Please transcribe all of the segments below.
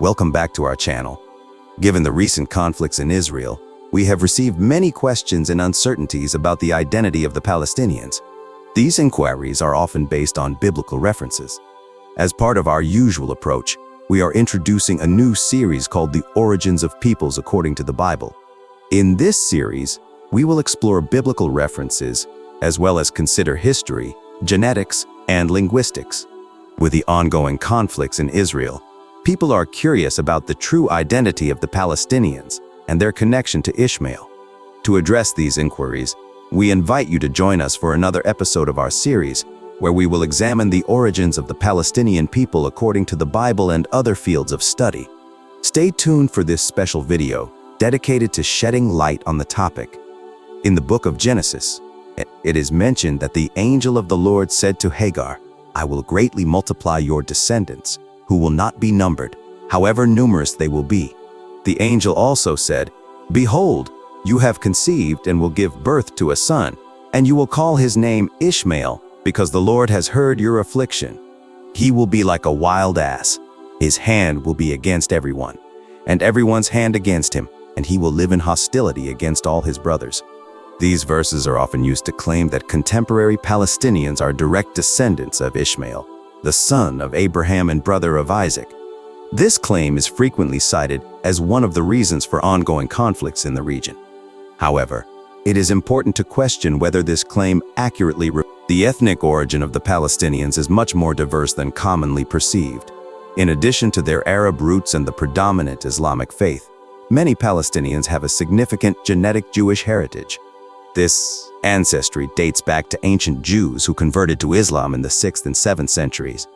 Welcome back to our channel. Given the recent conflicts in Israel, we have received many questions and uncertainties about the identity of the Palestinians. These inquiries are often based on biblical references. As part of our usual approach, we are introducing a new series called The Origins of Peoples According to the Bible. In this series, we will explore biblical references, as well as consider history, genetics, and linguistics. With the ongoing conflicts in Israel, people are curious about the true identity of the Palestinians and their connection to Ishmael. To address these inquiries, we invite you to join us for another episode of our series, where we will examine the origins of the Palestinian people according to the Bible and other fields of study. Stay tuned for this special video dedicated to shedding light on the topic. In the book of Genesis, it is mentioned that the angel of the Lord said to Hagar, "I will greatly multiply your descendants, who will not be numbered, however numerous they will be." The angel also said, "Behold, you have conceived and will give birth to a son, and you will call his name Ishmael, because the Lord has heard your affliction. He will be like a wild ass. His hand will be against everyone, and everyone's hand against him, and he will live in hostility against all his brothers." These verses are often used to claim that contemporary Palestinians are direct descendants of Ishmael, the son of Abraham and brother of Isaac. This claim is frequently cited as one of the reasons for ongoing conflicts in the region. However, it is important to question whether this claim accurately reflects the ethnic origin of the Palestinians is much more diverse than commonly perceived. In addition to their Arab roots and the predominant Islamic faith, many Palestinians have a significant genetic Jewish heritage. This ancestry dates back to ancient Jews who converted to Islam in the 6th and 7th centuries.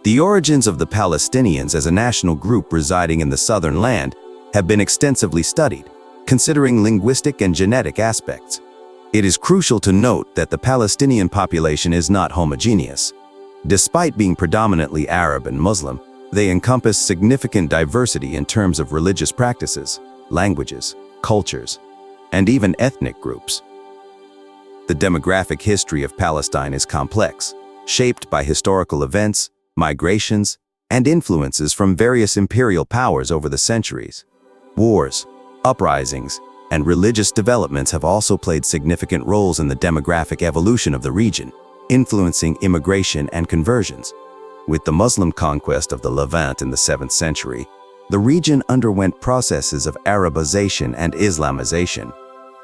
The origins of the Palestinians as a national group residing in the southern land have been extensively studied, considering linguistic and genetic aspects. It is crucial to note that the Palestinian population is not homogeneous. Despite being predominantly Arab and Muslim, they encompass significant diversity in terms of religious practices, languages, cultures, and even ethnic groups. The demographic history of Palestine is complex, shaped by historical events, migrations, and influences from various imperial powers over the centuries. Wars, uprisings, and religious developments have also played significant roles in the demographic evolution of the region, influencing immigration and conversions. With the Muslim conquest of the Levant in the 7th century, the region underwent processes of Arabization and Islamization.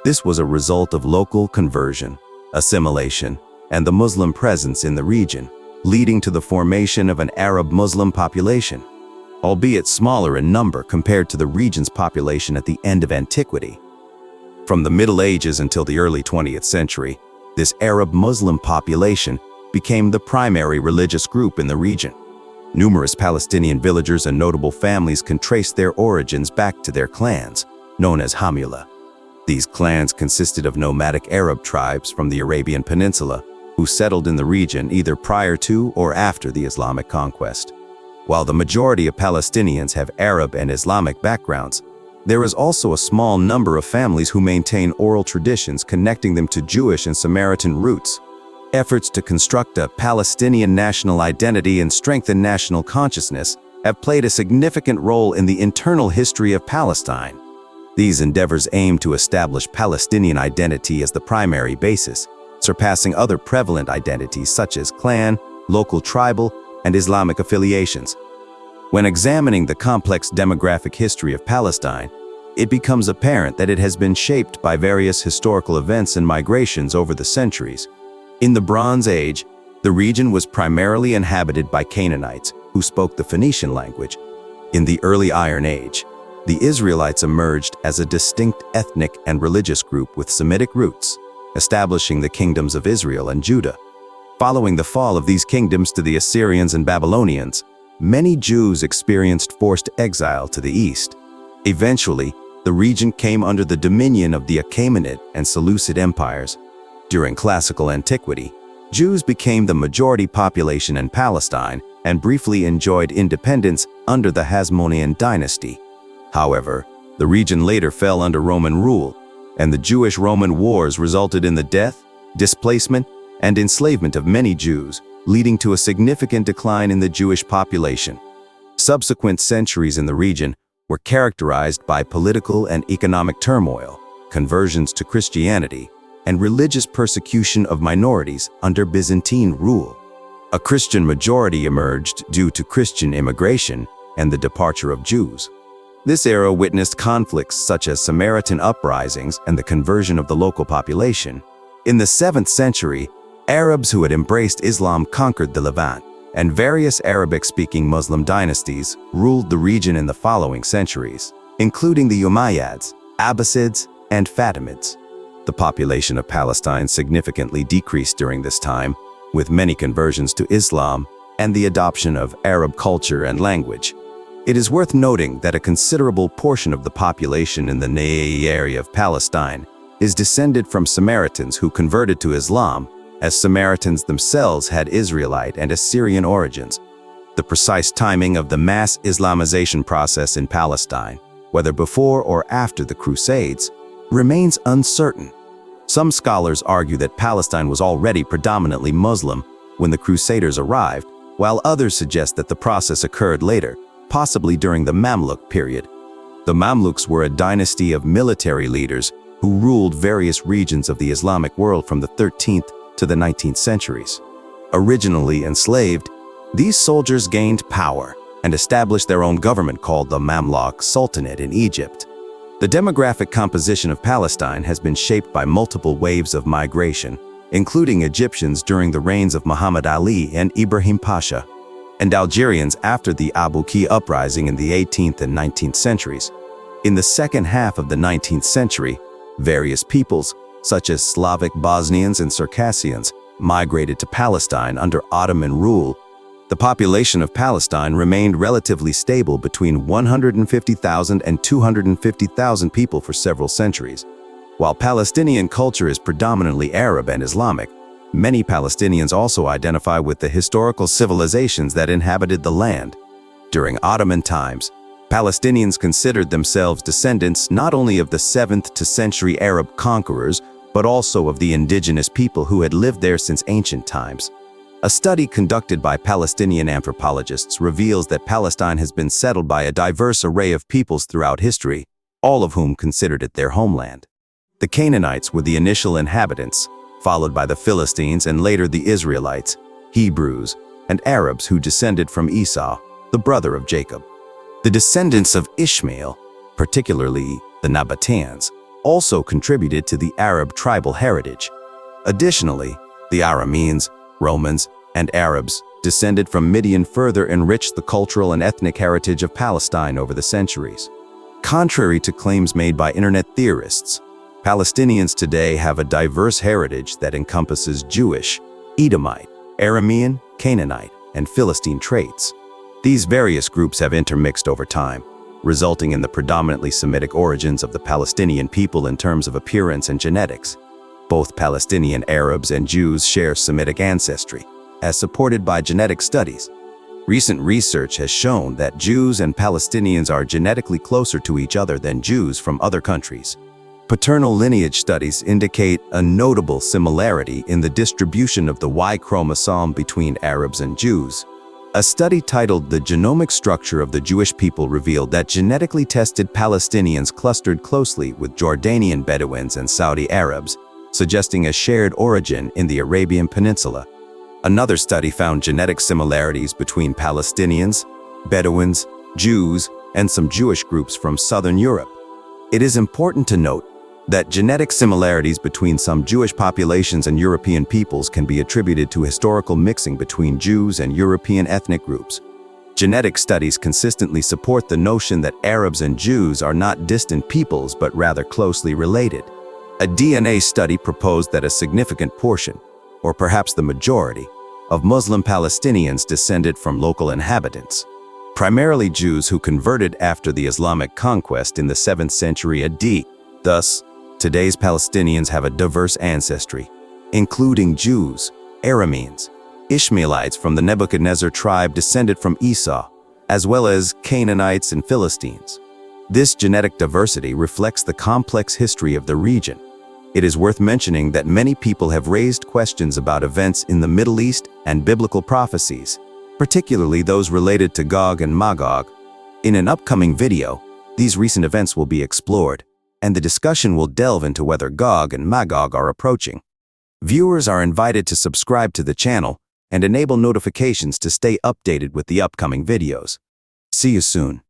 This was a result of local conversion, assimilation, and the Muslim presence in the region, leading to the formation of an Arab-Muslim population, albeit smaller in number compared to the region's population at the end of antiquity. From the Middle Ages until the early 20th century, this Arab-Muslim population became the primary religious group in the region. Numerous Palestinian villagers and notable families can trace their origins back to their clans, known as Hamula. These clans consisted of nomadic Arab tribes from the Arabian Peninsula who settled in the region either prior to or after the Islamic conquest. While the majority of Palestinians have Arab and Islamic backgrounds, there is also a small number of families who maintain oral traditions connecting them to Jewish and Samaritan roots. Efforts to construct a Palestinian national identity and strengthen national consciousness have played a significant role in the internal history of Palestine. These endeavors aim to establish Palestinian identity as the primary basis, surpassing other prevalent identities such as clan, local tribal, and Islamic affiliations. When examining the complex demographic history of Palestine, it becomes apparent that it has been shaped by various historical events and migrations over the centuries. In the Bronze Age, the region was primarily inhabited by Canaanites, who spoke the Phoenician language. In the early Iron Age, the Israelites emerged as a distinct ethnic and religious group with Semitic roots, establishing the kingdoms of Israel and Judah. Following the fall of these kingdoms to the Assyrians and Babylonians, many Jews experienced forced exile to the east. Eventually, the region came under the dominion of the Achaemenid and Seleucid empires. During classical antiquity, Jews became the majority population in Palestine and briefly enjoyed independence under the Hasmonean dynasty. However, the region later fell under Roman rule, and the Jewish-Roman wars resulted in the death, displacement, and enslavement of many Jews, leading to a significant decline in the Jewish population. Subsequent centuries in the region were characterized by political and economic turmoil, conversions to Christianity, and religious persecution of minorities under Byzantine rule. A Christian majority emerged due to Christian immigration and the departure of Jews. This era witnessed conflicts such as Samaritan uprisings and the conversion of the local population. In the 7th century, Arabs who had embraced Islam conquered the Levant, and various Arabic-speaking Muslim dynasties ruled the region in the following centuries, including the Umayyads, Abbasids, and Fatimids. The population of Palestine significantly decreased during this time, with many conversions to Islam and the adoption of Arab culture and language. It is worth noting that a considerable portion of the population in the Na'i area of Palestine is descended from Samaritans who converted to Islam, as Samaritans themselves had Israelite and Assyrian origins. The precise timing of the mass Islamization process in Palestine, whether before or after the Crusades, remains uncertain. Some scholars argue that Palestine was already predominantly Muslim when the Crusaders arrived, while others suggest that the process occurred later, possibly during the Mamluk period. The Mamluks were a dynasty of military leaders who ruled various regions of the Islamic world from the 13th to the 19th centuries. Originally enslaved, these soldiers gained power and established their own government called the Mamluk Sultanate in Egypt. The demographic composition of Palestine has been shaped by multiple waves of migration, including Egyptians during the reigns of Muhammad Ali and Ibrahim Pasha, and Algerians after the Abu Ki uprising in the 18th and 19th centuries. In the second half of the 19th century, various peoples, such as Slavic Bosnians and Circassians, migrated to Palestine under Ottoman rule. The population of Palestine remained relatively stable between 150,000 and 250,000 people for several centuries. While Palestinian culture is predominantly Arab and Islamic, many Palestinians also identify with the historical civilizations that inhabited the land. During Ottoman times, Palestinians considered themselves descendants not only of the 7th century Arab conquerors, but also of the indigenous people who had lived there since ancient times. A study conducted by Palestinian anthropologists reveals that Palestine has been settled by a diverse array of peoples throughout history, all of whom considered it their homeland. The Canaanites were the initial inhabitants, followed by the Philistines and later the Israelites, Hebrews, and Arabs who descended from Esau, the brother of Jacob. The descendants of Ishmael, particularly the Nabateans, also contributed to the Arab tribal heritage. Additionally, the Arameans, Romans, and Arabs descended from Midian further enriched the cultural and ethnic heritage of Palestine over the centuries. Contrary to claims made by internet theorists, Palestinians today have a diverse heritage that encompasses Jewish, Edomite, Aramean, Canaanite, and Philistine traits. These various groups have intermixed over time, resulting in the predominantly Semitic origins of the Palestinian people in terms of appearance and genetics. Both Palestinian Arabs and Jews share Semitic ancestry, as supported by genetic studies. Recent research has shown that Jews and Palestinians are genetically closer to each other than Jews from other countries. Paternal lineage studies indicate a notable similarity in the distribution of the Y chromosome between Arabs and Jews. A study titled The Genomic Structure of the Jewish People revealed that genetically tested Palestinians clustered closely with Jordanian Bedouins and Saudi Arabs, suggesting a shared origin in the Arabian Peninsula. Another study found genetic similarities between Palestinians, Bedouins, Jews, and some Jewish groups from Southern Europe. It is important to note that genetic similarities between some Jewish populations and European peoples can be attributed to historical mixing between Jews and European ethnic groups. Genetic studies consistently support the notion that Arabs and Jews are not distant peoples but rather closely related. A DNA study proposed that a significant portion, or perhaps the majority, of Muslim Palestinians descended from local inhabitants, primarily Jews who converted after the Islamic conquest in the 7th century AD. Thus, today's Palestinians have a diverse ancestry, including Jews, Arameans, Ishmaelites from the Nebuchadnezzar tribe descended from Esau, as well as Canaanites and Philistines. This genetic diversity reflects the complex history of the region. It is worth mentioning that many people have raised questions about events in the Middle East and biblical prophecies. particularly those related to Gog and Magog. In an upcoming video, these recent events will be explored, and the discussion will delve into whether Gog and Magog are approaching. Viewers are invited to subscribe to the channel and enable notifications to stay updated with the upcoming videos. See you soon.